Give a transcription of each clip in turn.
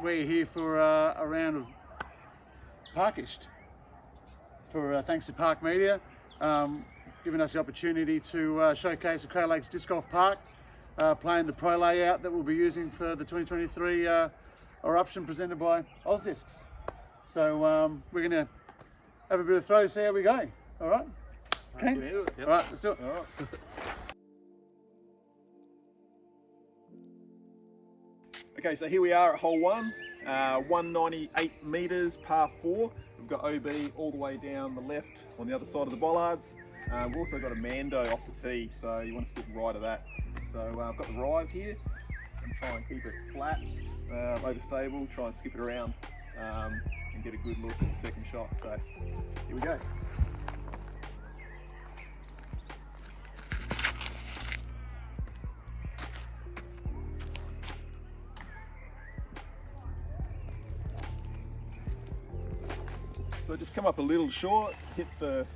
we're here for a round of PRKDish. Thanks to PRKD Media, giving us the opportunity to showcase the Crater Lakes Disc Golf Park, playing the pro layout that we'll be using for the 2023 Eruption presented by Discs. So we're going to have a bit of throw, see how we go. All right? Okay. Yep. All right, let's do it. All right. Okay, so here we are at hole 1, 198 metres, par 4. We've got OB all the way down the left on the other side of the bollards. We've also got a Mando off the tee, so you want to stick right of that. So I've got the drive here and try and keep it flat, over stable, try and skip it around and get a good look at the second shot. So here we go. So just come up a little short, hit the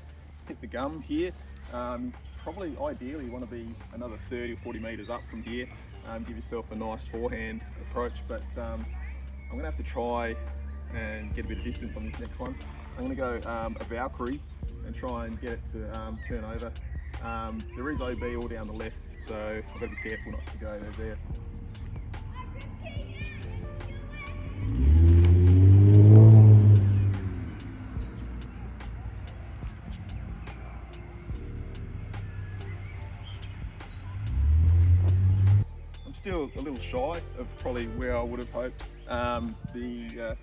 gum here. Probably ideally you want to be another 30 or 40 metres up from here. Give yourself a nice forehand approach, but I'm going to have to try and get a bit of distance on this next one. I'm going to go a Valkyrie and try and get it to turn over. There is OB all down the left, so I've got to be careful not to go over there. Still a little shy of probably where I would have hoped. The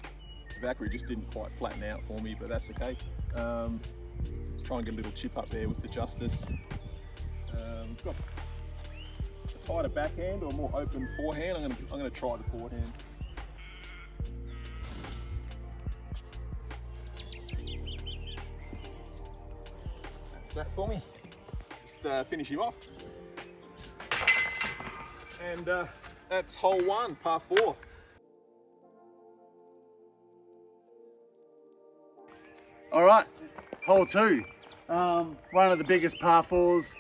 Valkyrie just didn't quite flatten out for me, but that's okay. Try and get a little chip up there with the Justice. Got a tighter backhand or more open forehand. I'm going to try the forehand. That's that for me. Just finish him off. And that's hole 1, par 4. All right, hole 2. One of the biggest par 4s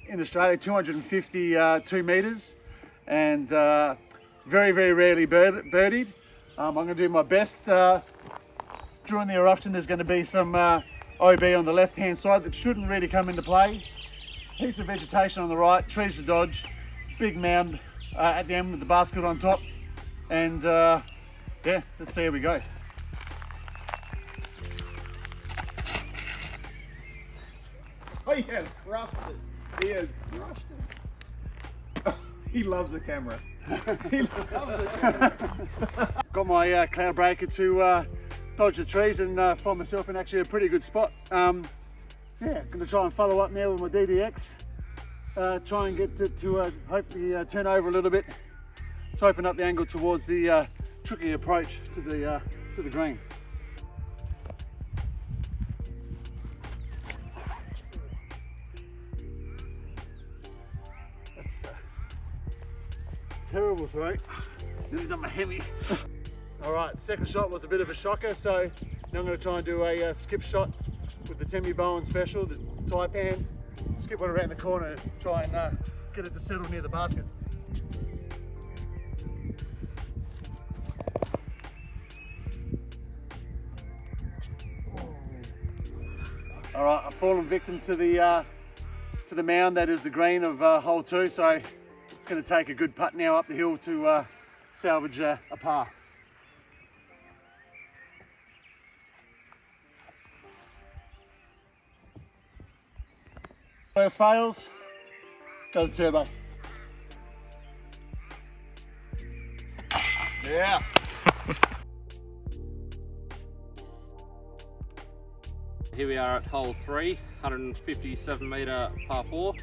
in Australia, 252 metres, and very, very rarely birdied. I'm going to do my best. During the Eruption, there's going to be some OB on the left-hand side that shouldn't really come into play. Heaps of vegetation on the right, trees to dodge. Big mound at the end with the basket on top, and yeah, let's see how we go. Oh, he has crushed it. He has crushed it. He loves the camera. He loves the camera. Got my cloud breaker to dodge the trees and find myself in actually a pretty good spot. Yeah, going to try and follow up now with my DDX. Try and get to hopefully turn over a little bit to open up the angle towards the tricky approach to the green. That's terrible throw. Nearly done my hemi. All right, second shot was a bit of a shocker, so now I'm going to try and do a skip shot with the Temi Bowen Special, the Taipan. Skip one around the corner and try and get it to settle near the basket. All right, I've fallen victim to the mound that is the green of hole 2, so it's going to take a good putt now up the hill to salvage a par. First fails, go to turbo. Yeah. Here we are at hole 3, 157 metre par 4.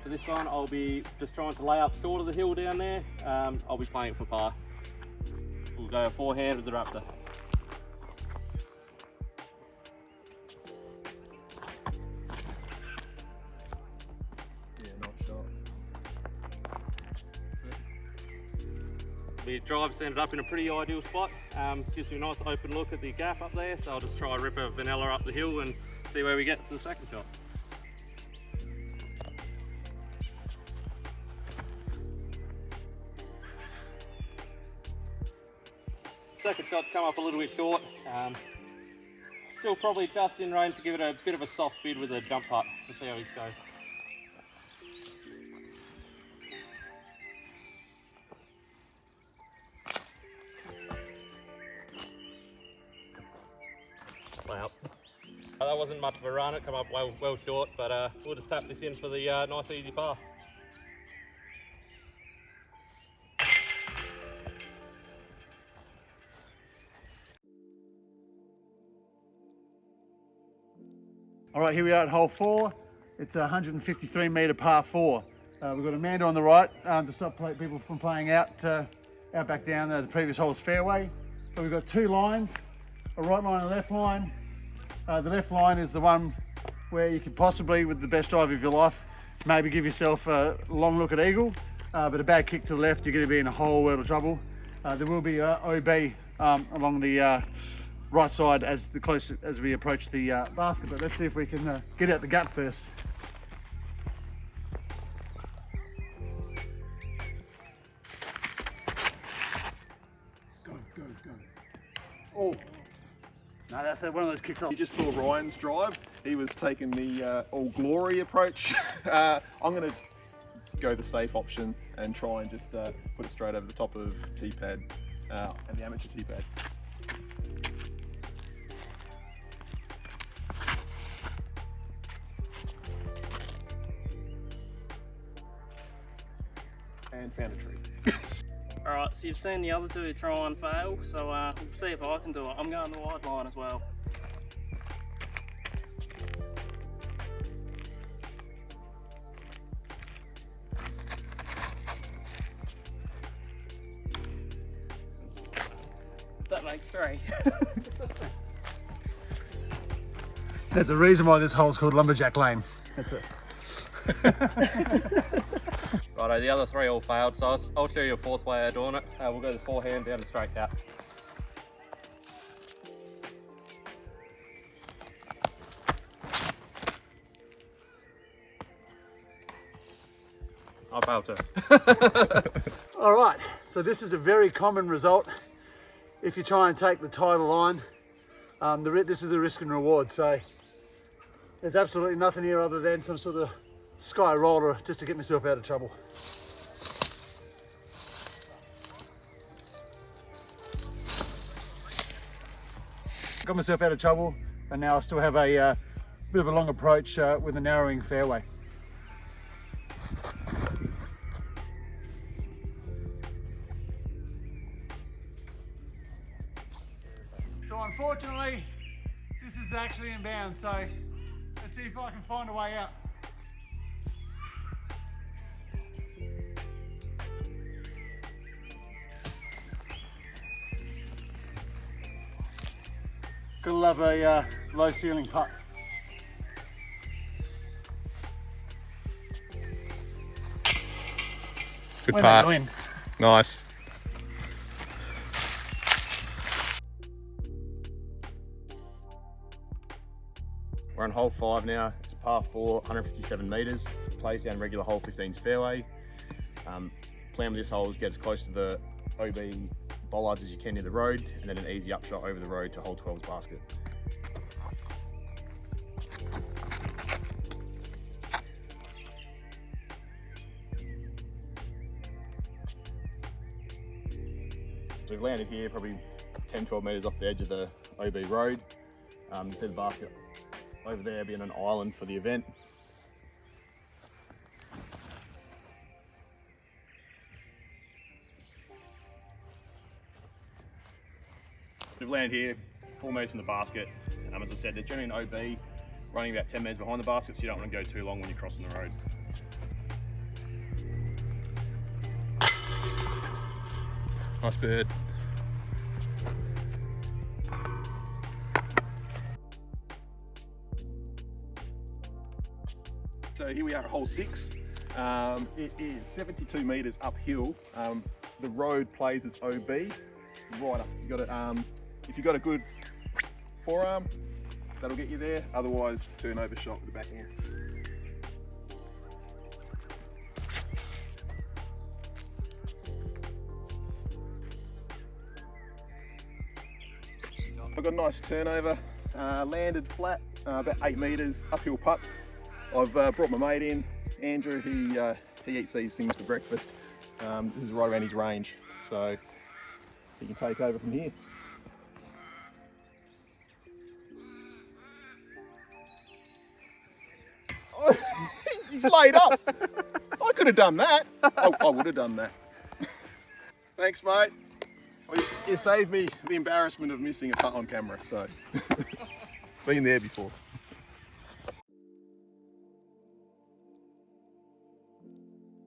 For this one, I'll be just trying to lay up short of the hill down there. I'll be playing for par. We'll go forehand with the Raptor. The drive's ended up in a pretty ideal spot. Gives you a nice open look at the gap up there, so I'll just try and rip a vanilla up the hill and see where we get to the second shot. Second shot's come up a little bit short. Still probably just in range to give it a bit of a soft bid with a jump putt. We'll see how this goes. Wow. That wasn't much of a run, it come up well short, but we'll just tap this in for the nice easy par. All right, here we are at hole 4. It's a 153 metre par 4. We've got Amanda on the right to stop people from playing out back down the previous hole's fairway. So we've got 2 lines, a right line and a left line. The left line is the one where you could possibly, with the best drive of your life, maybe give yourself a long look at eagle, but a bad kick to the left, you're going to be in a whole world of trouble. There will be OB along the right side as we approach the basket, but let's see if we can get out the gut first. Go. Oh. No, that's one of those kicks off. You just saw Ryan's drive. He was taking the all glory approach. I'm going to go the safe option and try and just put it straight over the top of tee pad and the amateur tee pad. And found a tree. Alright, so you've seen the other two try and fail, so we'll see if I can do it. I'm going the wide line as well. That makes 3. There's a reason why this hole's called Lumberjack Lane. That's it. Righto, the other 3 all failed, so I'll show you a 4th way of doing it. We'll go the forehand down and straight out. I failed too. All right, so this is a very common result if you try and take the title line. This is the risk and reward, so there's absolutely nothing here other than some sort of sky roller just to get myself out of trouble. Got myself out of trouble, and now I still have a bit of a long approach with a narrowing fairway. So unfortunately, this is actually in bounds, so let's see if I can find a way out. Gotta love a low ceiling putt. Good Where'd part. that go in? Nice. We're on hole 5 now. It's par 4, 157 metres. Plays down regular hole 15's fairway. Plan with this hole is get as close to the OB bollards as you can near the road, and then an easy upshot over the road to hole 12's basket. So we've landed here probably 10-12 metres off the edge of the OB road. See the basket over there being an island for the event. We've landed here, 4 metres from the basket. As I said, there's generally an OB running about 10 metres behind the basket, so you don't want to go too long when you're crossing the road. Nice bird. So here we are at hole 6. It is 72 metres uphill. The road plays its OB right up. You got it. If you've got a good forearm, that'll get you there. Otherwise, turn over shot with the backhand. I've got a nice turnover, landed flat, about 8 metres, uphill putt. I've brought my mate in, Andrew. He eats these things for breakfast. This is right around his range, so he can take over from here. He's laid up. I could have done that. I would have done that. Thanks, mate. Well, you saved me the embarrassment of missing a putt on camera, so been there before.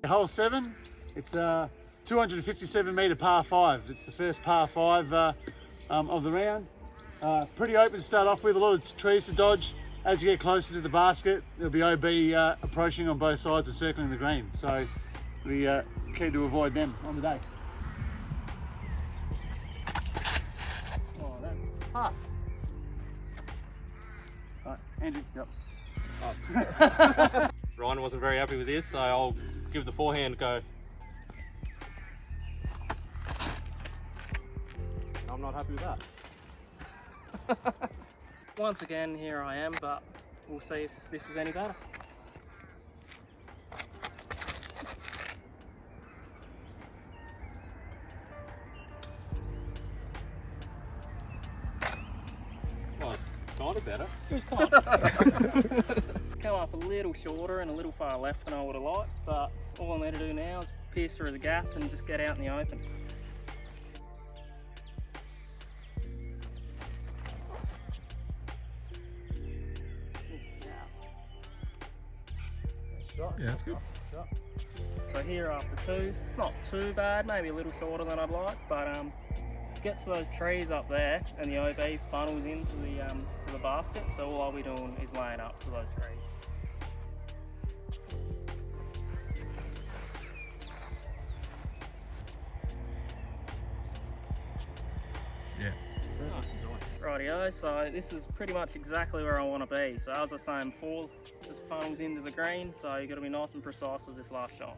Hole 7, it's a 257 metre par 5. It's the first par 5 of the round. Pretty open to start off with, a lot of trees to dodge. As you get closer to the basket, there'll be OB approaching on both sides and circling the green. So we key to avoid them on the day. Oh, that's pass. All right, Andrew, yep. Ryan wasn't very happy with this, so I'll give the forehand a go. I'm not happy with that. Once again, here I am, but we'll see if this is any better. Well, it's kind of better. It was kind of. Come up a little shorter and a little far left than I would have liked, but all I need to do now is pierce through the gap and just get out in the open. Yeah, that's good. So here after 2, it's not too bad, maybe a little shorter than I'd like, but get to those trees up there and the OB funnels into the basket, so all I'll be doing is laying up to those trees. Yeah. Rightio, so this is pretty much exactly where I want to be. So as I was saying before, this funnels into the green, so you've got to be nice and precise with this last shot.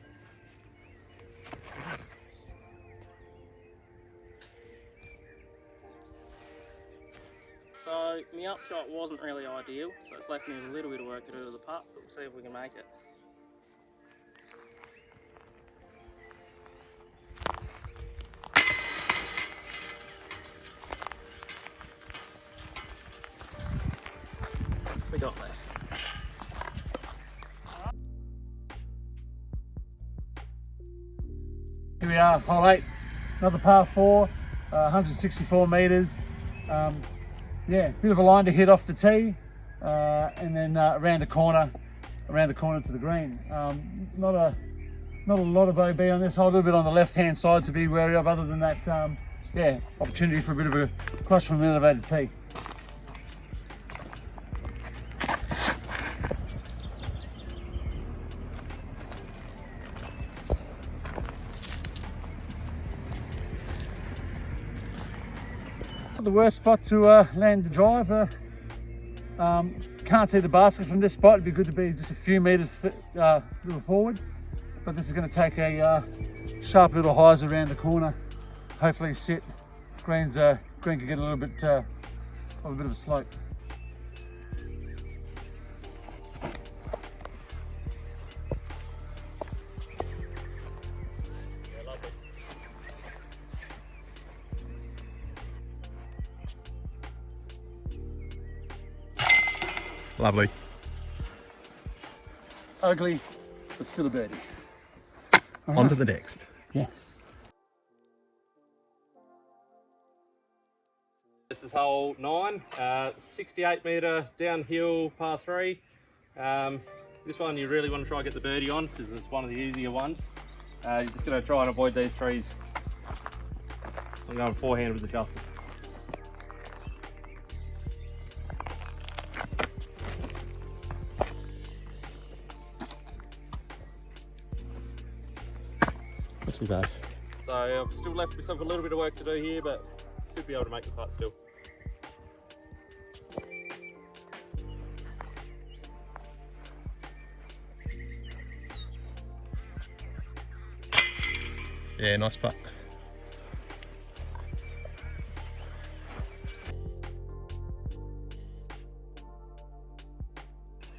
So my upshot wasn't really ideal, so it's left me with a little bit of work to do with the putt, but we'll see if we can make it. We got there. Here we are, hole 8, another par 4, 164 metres. Yeah, bit of a line to hit off the tee, and then around the corner to the green. Not a lot of OB on this hole, a little bit on the left-hand side to be wary of. Other than that, yeah, opportunity for a bit of a crush from an elevated tee. The worst spot to land the drive. Can't see the basket from this spot. It'd be good to be just a few metres little forward, but this is going to take a sharp little hyzer around the corner. Hopefully sit. Green can get a little bit of a bit of a slope. Lovely. Ugly, but still a birdie. On to the next. Yeah. This is hole 9, 68 metre downhill par 3. This one you really want to try and get the birdie on because it's one of the easier ones. You're just going to try and avoid these trees. I'm going forehand with the justice. Not too bad. So I've still left myself a little bit of work to do here, but should be able to make the putt still. Yeah, nice putt.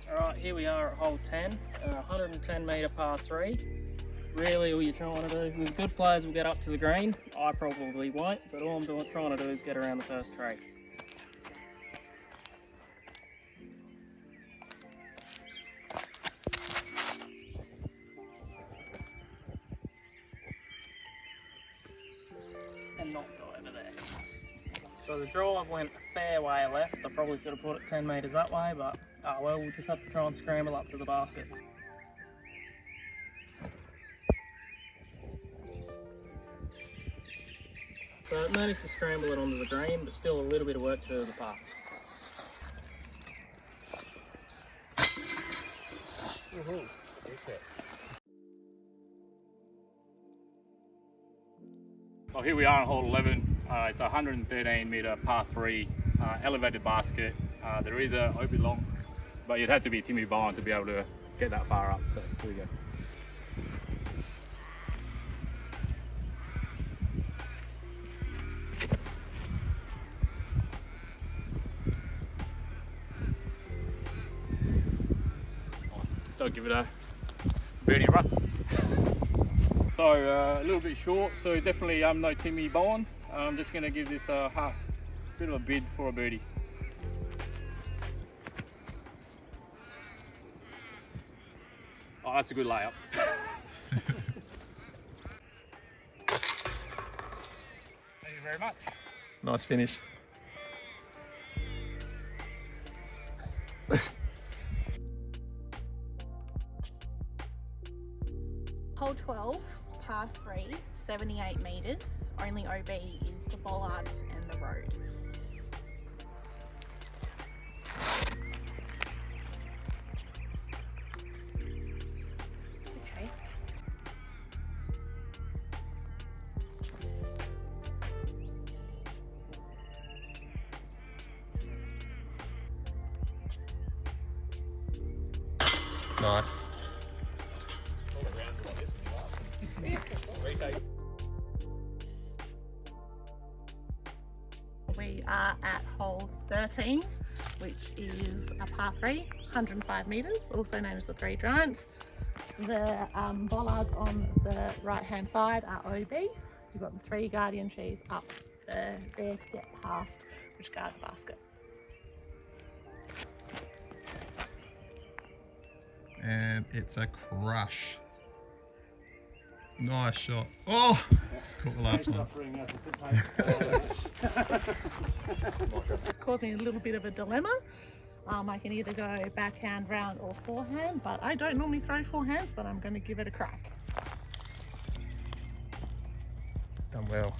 Alright, here we are at hole 10, 110 metre par 3. Really all you're trying to do, with good players will get up to the green. I probably won't, but all I'm trying to do is get around the first tree. And not go over there. So the drive went a fair way left. I probably should have put it 10 metres that way, but oh well, we'll just have to try and scramble up to the basket. So I managed to scramble it onto the green, but still a little bit of work to do with the par. So here we are on hole 11. It's a 113 metre par 3 elevated basket. There is a OB long, but you'd have to be Timmy Bowen to be able to get that far up. So here we go. So give it a birdie run. So a little bit short, so definitely no Timmy Bowen. I'm just going to give this a bit of a bid for a birdie. Oh, that's a good layup. Thank you very much. Nice finish. Hole 12, par 3, 78 metres. Only OB is the bollards and the road. Okay. Nice. We are at hole 13, which is a par 3, 105 metres, also known as the Three Giants. The bollards on the right hand side are OB. You've got the 3 guardian trees up there to get past, which guard the basket. And it's a crush. Nice shot. Oh, caught the last one. It's causing a little bit of a dilemma. I can either go backhand, round or forehand, but I don't normally throw forehands, but I'm going to give it a crack. Done well.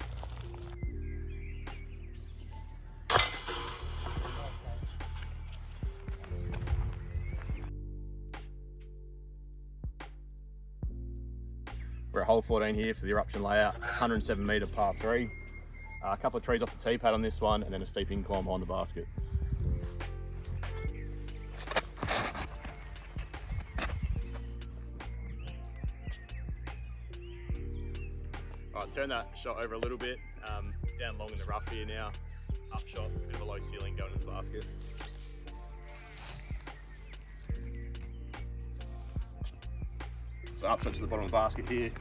We're at hole 14 here for the Eruption layout, 107 metre par 3. A couple of trees off the tee pad on this one, and then a steep incline behind the basket. Alright, turn that shot over a little bit, down long in the rough here now, up shot, bit of a low ceiling going into the basket. So up shot to the bottom of the basket here,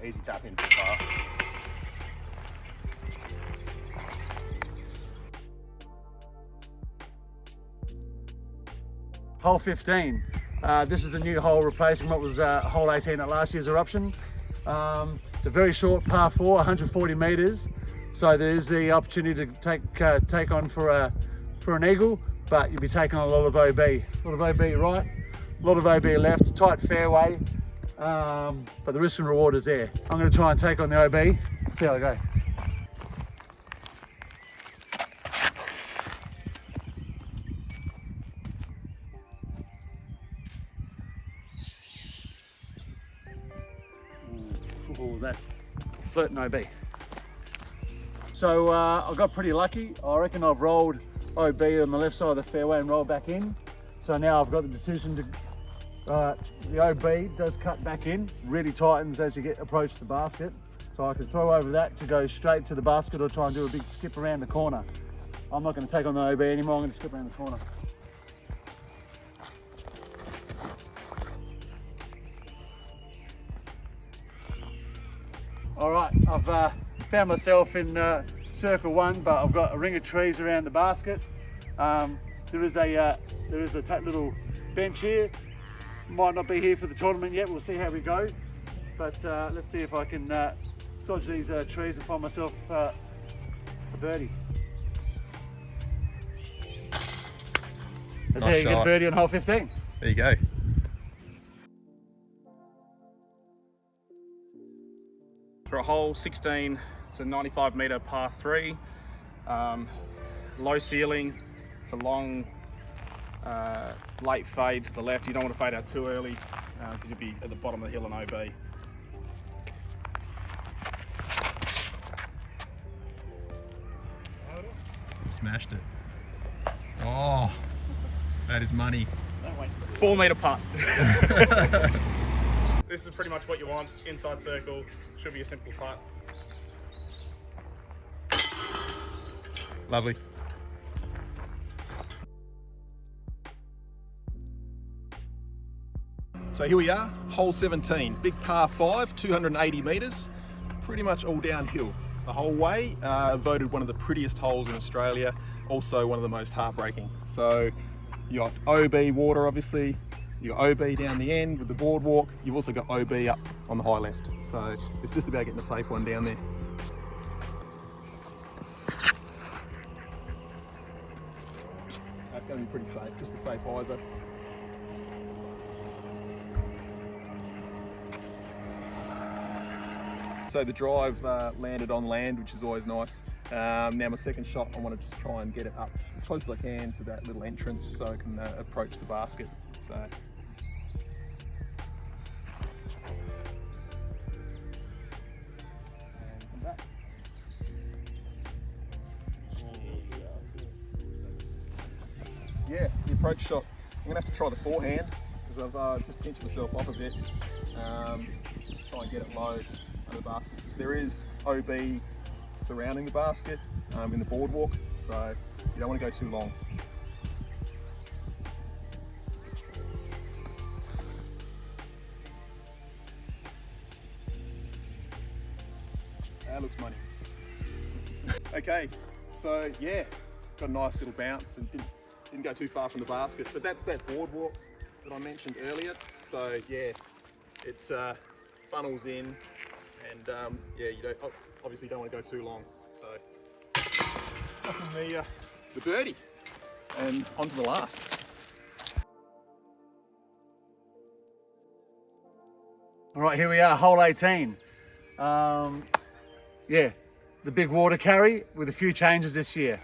easy tap in for par. Hole 15. This is the new hole replacing what was hole 18 at last year's Eruption. It's a very short par 4, 140 metres. So there is the opportunity to take on for an eagle, but you'll be taking on a lot of OB. A lot of OB right, a lot of OB left, tight fairway, but the risk and reward is there. I'm going to try and take on the OB, see how they go. Ooh, that's flirting OB. So I got pretty lucky. I reckon I've rolled OB on the left side of the fairway and rolled back in. So now I've got the decision to, the OB does cut back in, really tightens as you approach the basket. So I can throw over that to go straight to the basket or try and do a big skip around the corner. I'm not going to take on the OB anymore, I'm going to skip around the corner. All right, I've found myself in circle 1, but I've got a ring of trees around the basket. There is a little bench here. Might not be here for the tournament yet. We'll see how we go. But let's see if I can dodge these trees and find myself a birdie. That's how you get a birdie on hole 15. There you go. For a hole 16, it's a 95 metre par 3. Low ceiling. It's a long, late fade to the left. You don't want to fade out too early because you'll be at the bottom of the hill on OB. Smashed it. Oh, that is money. 4 metre putt. This is pretty much what you want. Inside circle, should be a simple putt. Lovely. So here we are, hole 17, big par 5, 280 metres, pretty much all downhill the whole way. Voted one of the prettiest holes in Australia, also one of the most heartbreaking. So you got OB water obviously, you got OB down the end with the boardwalk, you've also got OB up on the high left. So it's just about getting a safe one down there. That's going to be pretty safe, just a safe hyzer. So the drive landed on land, which is always nice. Now my second shot, I want to just try and get it up as close as I can to that little entrance so I can approach the basket. So. And come back. Yeah, the approach shot. I'm gonna have to try the forehand because I've just pinched myself off a bit. Try and get it low under the basket. So there is OB surrounding the basket in the boardwalk, so you don't want to go too long. That looks money. Okay, so yeah, got a nice little bounce and didn't go too far from the basket, but that's that boardwalk that I mentioned earlier. So yeah, it funnels in, and yeah, you don't obviously don't want to go too long. So up from the birdie and onto the last. All right, here we are, hole 18. Yeah, the big water carry with a few changes this year.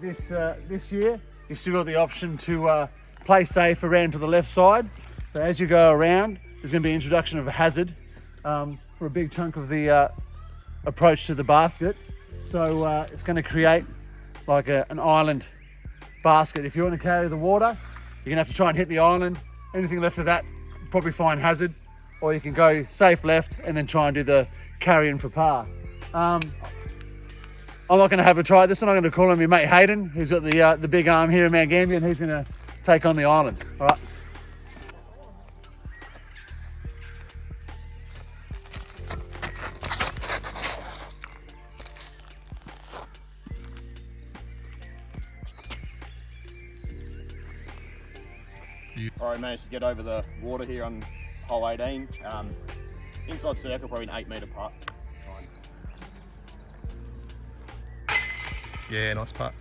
This year, you've still got the option to play safe around to the left side. But as you go around, there's going to be an introduction of a hazard for a big chunk of the approach to the basket. So it's going to create like an island basket. If you want to carry the water, you're going to have to try and hit the island. Anything left of that, probably find hazard. Or you can go safe left and then try and do the carry in for par. I'm not going to have a try at this one. I'm going to call on my mate Hayden, who's got the big arm here in Mount Gambier, and he's going to take on the island. All right. I managed to get over the water here on hole 18. Inside circle, probably an 8 metre putt. Yeah, nice putt.